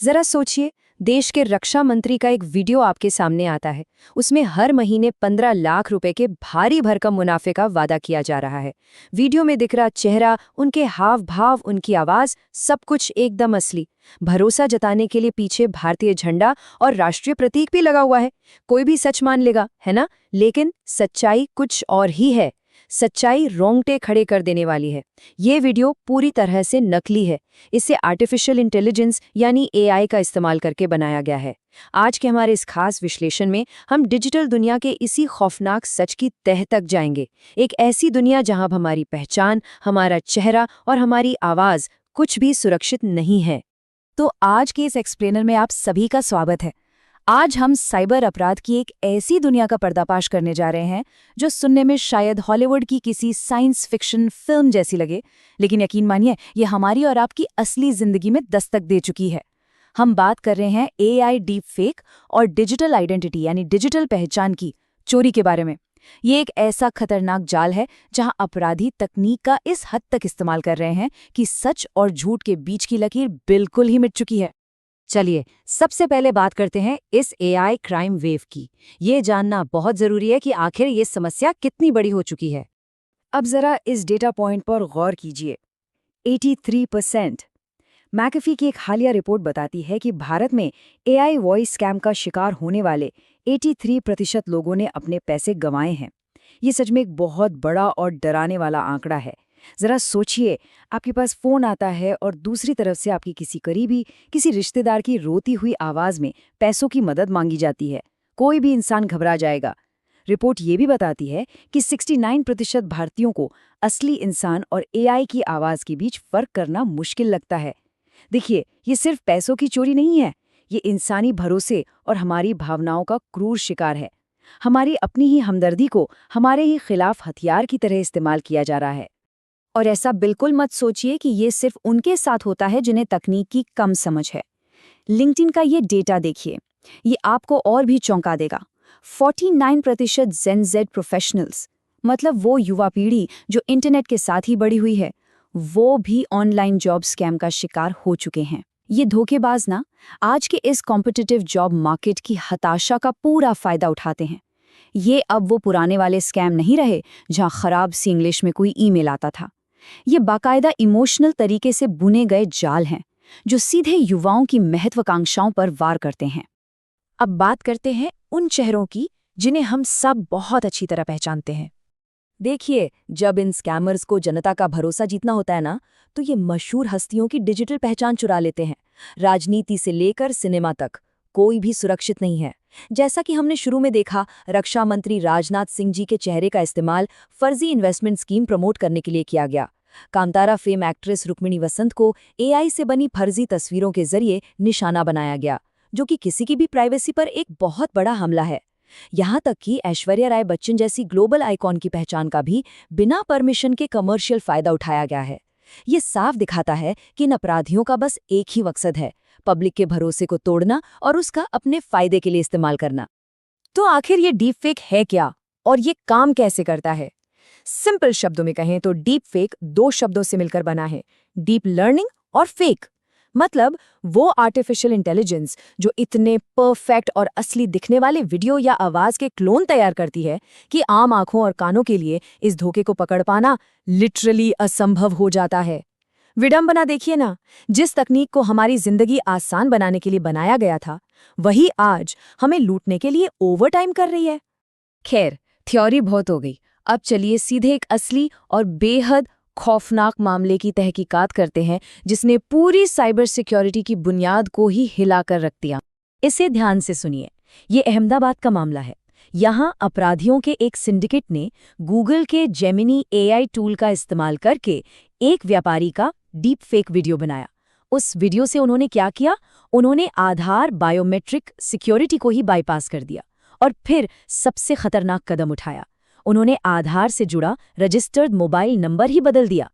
जरा सोचिए, देश के रक्षा मंत्री का एक वीडियो आपके सामने आता है। उसमें हर महीने 15 लाख रुपए के भारी भरकम मुनाफे का वादा किया जा रहा है। वीडियो में दिख रहा चेहरा, उनके हाव भाव, उनकी आवाज, सब कुछ एकदम असली। भरोसा जताने के लिए पीछे भारतीय झंडा और राष्ट्रीय प्रतीक भी लगा हुआ है। कोई भी सच मान लेगा, है ना? लेकिन सच्चाई कुछ और ही है। सच्चाई रोंगटे खड़े कर देने वाली है। ये वीडियो पूरी तरह से नकली है। इसे आर्टिफिशियल इंटेलिजेंस यानी एआई का इस्तेमाल करके बनाया गया है। आज के हमारे इस खास विश्लेषण में हम डिजिटल दुनिया के इसी खौफनाक सच की तह तक जाएंगे। एक ऐसी दुनिया जहां हमारी पहचान, हमारा चेहरा और हमारी आवाज कुछ भी सुरक्षित नहीं है। तो आज के इस एक्सप्लेनर में आप सभी का स्वागत है। आज हम साइबर अपराध की एक ऐसी दुनिया का पर्दाफाश करने जा रहे हैं जो सुनने में शायद हॉलीवुड की किसी साइंस फिक्शन फिल्म जैसी लगे, लेकिन यकीन मानिए ये हमारी और आपकी असली जिंदगी में दस्तक दे चुकी है। हम बात कर रहे हैं एआई डीप फेक और डिजिटल आइडेंटिटी यानी डिजिटल पहचान की चोरी के बारे में। ये एक ऐसा खतरनाक जाल है जहां अपराधी तकनीक का इस हद तक इस्तेमाल कर रहे हैं कि सच और झूठ के बीच की लकीर बिल्कुल ही मिट चुकी है। चलिए, सबसे पहले बात करते हैं इस एआई क्राइम वेव की। ये जानना बहुत जरूरी है कि आखिर ये समस्या कितनी बड़ी हो चुकी है। अब जरा इस डेटा पॉइंट पर गौर कीजिए। 83%। मैकेफी की एक हालिया रिपोर्ट बताती है कि भारत में एआई वॉइस स्कैम का शिकार होने वाले 83% लोगों ने अपने पैसे गंवाए हैं। ये सच में एक बहुत बड़ा और डराने वाला आंकड़ा है। जरा सोचिए, आपके पास फोन आता है और दूसरी तरफ से आपकी किसी करीबी, किसी रिश्तेदार की रोती हुई आवाज में पैसों की मदद मांगी जाती है। कोई भी इंसान घबरा जाएगा। रिपोर्ट ये भी बताती है कि 69% भारतीयों को असली इंसान और एआई की आवाज के बीच फर्क करना मुश्किल लगता है। देखिए, ये सिर्फ पैसों की चोरी नहीं है, ये इंसानी भरोसे और हमारी भावनाओं का क्रूर शिकार है। हमारी अपनी ही हमदर्दी को हमारे ही खिलाफ हथियार की तरह इस्तेमाल किया जा रहा है। और ऐसा बिल्कुल मत सोचिए कि ये सिर्फ उनके साथ होता है जिन्हें तकनीक की कम समझ है। लिंक्डइन का ये डेटा देखिए, ये आपको और भी चौंका देगा। 49% जेन जेड प्रोफेशनल्स, मतलब वो युवा पीढ़ी जो इंटरनेट के साथ ही बड़ी हुई है, वो भी ऑनलाइन जॉब स्कैम का शिकार हो चुके हैं। ये धोखेबाज ना आज के इस कॉम्पिटिटिव जॉब मार्केट की हताशा का पूरा फायदा उठाते हैं। ये अब वो पुराने वाले स्कैम नहीं रहे जहां खराब सी इंग्लिश में कोई ईमेल आता था। ये बाकायदा इमोशनल तरीके से बुने गए जाल हैं जो सीधे युवाओं की महत्वाकांक्षाओं पर वार करते हैं। अब बात करते हैं उन चेहरों की जिन्हें हम सब बहुत अच्छी तरह पहचानते हैं। देखिए, जब इन स्कैमर्स को जनता का भरोसा जीतना होता है ना, तो ये मशहूर हस्तियों की डिजिटल पहचान चुरा लेते हैं। राजनीति से लेकर सिनेमा तक कोई भी सुरक्षित नहीं है। जैसा कि हमने शुरू में देखा, रक्षा मंत्री राजनाथ सिंह जी के चेहरे का इस्तेमाल फर्जी इन्वेस्टमेंट स्कीम प्रमोट करने के लिए किया गया। कांतारा फेम एक्ट्रेस रुक्मिणी वसंत को एआई से बनी फर्जी तस्वीरों के जरिए निशाना बनाया गया, जो कि किसी की भी प्राइवेसी पर एक बहुत बड़ा हमला है। यहाँ तक कि ऐश्वर्या राय बच्चन जैसी ग्लोबल आइकॉन की पहचान का भी बिना परमिशन के कमर्शियल फायदा उठाया गया है। ये साफ दिखाता है कि इन अपराधियों का बस एक ही मकसद है, पब्लिक के भरोसे को तोड़ना और उसका अपने फायदे के लिए इस्तेमाल करना। तो आखिर ये डीप फेक है क्या और ये काम कैसे करता है? सिंपल शब्दों में कहें तो डीप फेक दो शब्दों से मिलकर बना है, डीप लर्निंग और फेक। मतलब वो आर्टिफिशियल इंटेलिजेंस जो इतने परफेक्ट और असली दिखने वाले वीडियो या आवाज के क्लोन तैयार करती है कि आम आंखों और कानों के लिए इस धोखे को पकड़ पाना लिटरली असंभव हो जाता है। विडंबना देखिए ना, जिस तकनीक को हमारी जिंदगी आसान बनाने के लिए बनाया गया था, वही आज हमें लूटने के लिए ओवरटाइम कर रही है। खैर, थ्योरी बहुत हो गई। अब चलिए सीधे एक असली और बेहद खौफनाक मामले की तहकीकात करते हैं जिसने पूरी साइबर सिक्योरिटी की बुनियाद को ही हिलाकर रख दिया। इसे ध्यान से सुनिए। ये अहमदाबाद का मामला है। यहाँ अपराधियों के एक सिंडिकेट ने गूगल के जेमिनी एआई टूल का इस्तेमाल करके एक व्यापारी का डीप फेक वीडियो बनाया। उस वीडियो से उन्होंने क्या किया? उन्होंने आधार बायोमेट्रिक सिक्योरिटी को ही बाईपास कर दिया और फिर सबसे खतरनाक कदम उठाया। उन्होंने आधार से जुड़ा रजिस्टर्ड मोबाइल नंबर ही बदल दिया।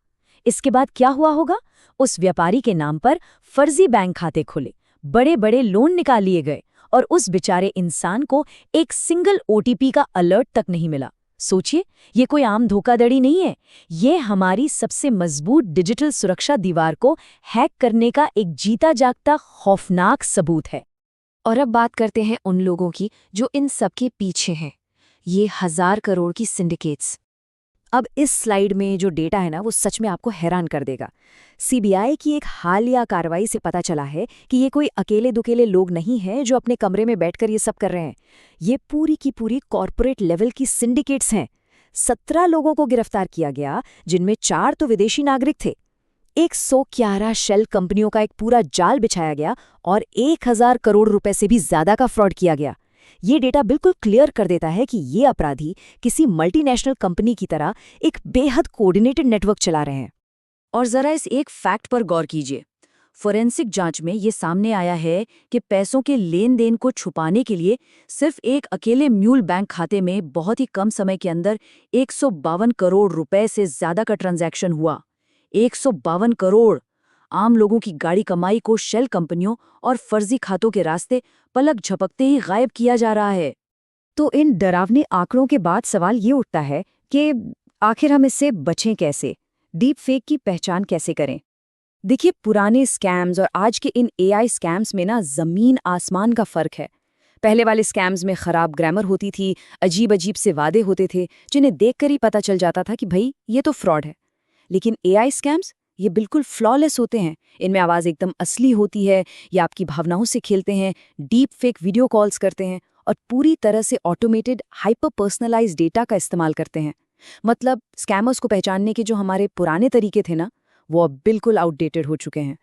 इसके बाद क्या हुआ होगा? उस व्यापारी के नाम पर फर्जी बैंक खाते खुले, बड़े बड़े लोन निकाल लिए गए और उस बेचारे इंसान को एक सिंगल ओटीपी का अलर्ट तक नहीं मिला। सोचिए, ये कोई आम धोखाधड़ी नहीं है, ये हमारी सबसे मजबूत डिजिटल सुरक्षा दीवार को हैक करने का एक जीता जागता खौफनाक सबूत है। और अब बात करते हैं उन लोगों की जो इन सब के पीछे हैं, ये 1000 करोड़ की सिंडिकेट्स। अब इस स्लाइड में जो डेटा है ना, वो सच में आपको हैरान कर देगा। सीबीआई की एक हालिया कार्रवाई से पता चला है कि ये कोई अकेले दुकेले लोग नहीं हैं जो अपने कमरे में बैठकर ये सब कर रहे हैं। ये पूरी की पूरी कॉर्पोरेट लेवल की सिंडिकेट्स हैं। 17 लोगों को गिरफ्तार किया गया, जिनमें 4 तो विदेशी नागरिक थे। 111 शेल कंपनियों का एक पूरा जाल बिछाया गया और 1000 करोड़ रुपए से भी ज्यादा का फ्रॉड किया गया। ये डेटा बिल्कुल क्लियर कर देता है कि ये अपराधी किसी मल्टीनेशनल कंपनी की तरह एक बेहद कोऑर्डिनेटेड नेटवर्क चला रहे हैं। और जरा इस एक फैक्ट पर गौर कीजिए। फोरेंसिक जांच में ये सामने आया है कि पैसों के लेन देन को छुपाने के लिए सिर्फ एक अकेले म्यूल बैंक खाते में बहुत ही कम समय के अंदर 152 करोड़ रुपए से ज्यादा का ट्रांजैक्शन हुआ। 152 करोड़! आम लोगों की गाड़ी कमाई को शेल कंपनियों और फर्जी खातों के रास्ते पलक झपकते ही गायब किया जा रहा है। तो इन डरावने आंकड़ों के बाद सवाल ये उठता है कि आखिर हम इससे बचें कैसे? डीप फेक की पहचान कैसे करें? देखिए, पुराने स्कैम्स और आज के इन एआई स्कैम्स में ना ज़मीन आसमान का फ़र्क है। पहले वाले स्कैम्स में ख़राब ग्रामर होती थी, अजीब-अजीब से वादे होते थे, जिन्हें देखकर ही पता चल जाता था कि भई ये तो फ्रॉड है। लेकिन एआई स्कैम्स ये बिल्कुल फ्लॉलेस होते हैं। इनमें आवाज़ एकदम असली होती है, ये आपकी भावनाओं से खेलते हैं, डीप फेक वीडियो कॉल्स करते हैं और पूरी तरह से ऑटोमेटेड हाइपर पर्सनलाइज्ड डेटा का इस्तेमाल करते हैं। मतलब स्कैमर्स को पहचानने के जो हमारे पुराने तरीके थे ना, वो अब बिल्कुल आउटडेटेड हो चुके हैं।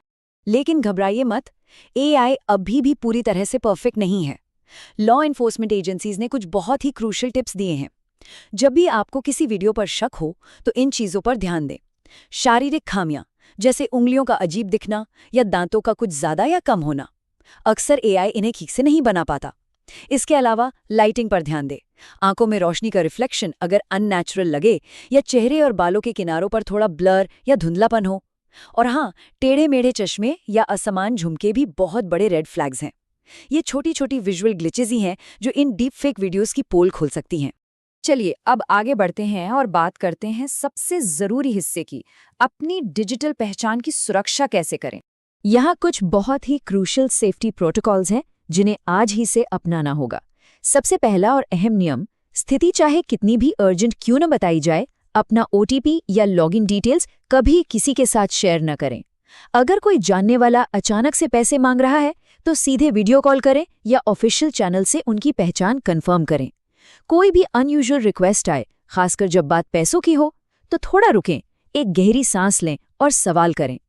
लेकिन घबराइए मत, एआई अभी भी पूरी तरह से परफेक्ट नहीं है। लॉ एनफोर्समेंट एजेंसीज ने कुछ बहुत ही क्रूशियल टिप्स दिए हैं। जब भी आपको किसी वीडियो पर शक हो, तो इन चीज़ों पर ध्यान दें। शारीरिक खामियां, जैसे उंगलियों का अजीब दिखना या दांतों का कुछ ज़्यादा या कम होना। अक्सर एआई इन्हें ठीक से नहीं बना पाता। इसके अलावा लाइटिंग पर ध्यान दें। आंखों में रोशनी का रिफ्लेक्शन अगर अननेचुरल लगे या चेहरे और बालों के किनारों पर थोड़ा ब्लर या धुंधलापन हो। और हाँ, टेढ़े मेढ़े चश्मे या असमान झुमके भी बहुत बड़े रेड फ्लैग्स हैं। ये छोटी छोटी विजुअल ग्लिचेस ही हैं जो इन डीप फेक वीडियोस की पोल खोल सकती हैं। चलिए अब आगे बढ़ते हैं और बात करते हैं सबसे ज़रूरी हिस्से की, अपनी डिजिटल पहचान की सुरक्षा कैसे करें। यहाँ कुछ बहुत ही क्रूशियल सेफ्टी प्रोटोकॉल्स हैं जिन्हें आज ही से अपनाना होगा। सबसे पहला और अहम नियम, स्थिति चाहे कितनी भी अर्जेंट क्यों न बताई जाए, अपना ओटीपी या लॉगिन डिटेल्स कभी किसी के साथ शेयर न करें। अगर कोई जानने वाला अचानक से पैसे मांग रहा है, तो सीधे वीडियो कॉल करें या ऑफिशियल चैनल से उनकी पहचान कंफर्म करें। कोई भी अनयूजुअल रिक्वेस्ट आए, खासकर जब बात पैसों की हो, तो थोड़ा रुकें, एक गहरी सांस लें और सवाल करें।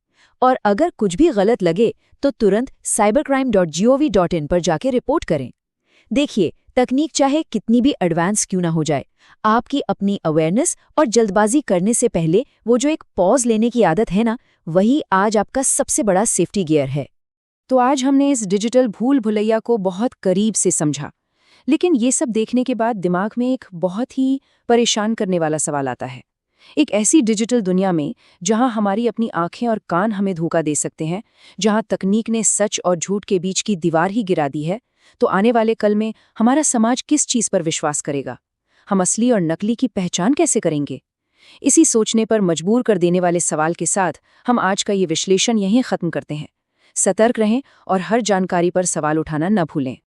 और अगर कुछ भी गलत लगे तो तुरंत cybercrime.gov.in पर जाके रिपोर्ट करें। देखिए, तकनीक चाहे कितनी भी एडवांस क्यों ना हो जाए, आपकी अपनी अवेयरनेस और जल्दबाजी करने से पहले वो जो एक पॉज लेने की आदत है ना, वही आज आपका सबसे बड़ा सेफ्टी गियर है। तो आज हमने इस डिजिटल भूल भुलैया को बहुत करीब से समझा, लेकिन ये सब देखने के बाद दिमाग में एक बहुत ही परेशान करने वाला सवाल आता है। एक ऐसी डिजिटल दुनिया में जहां हमारी अपनी आंखें और कान हमें धोखा दे सकते हैं, जहां तकनीक ने सच और झूठ के बीच की दीवार ही गिरा दी है, तो आने वाले कल में हमारा समाज किस चीज पर विश्वास करेगा? हम असली और नकली की पहचान कैसे करेंगे? इसी सोचने पर मजबूर कर देने वाले सवाल के साथ हम आज का ये विश्लेषण यहीं खत्म करते हैं। सतर्क रहें और हर जानकारी पर सवाल उठाना न भूलें।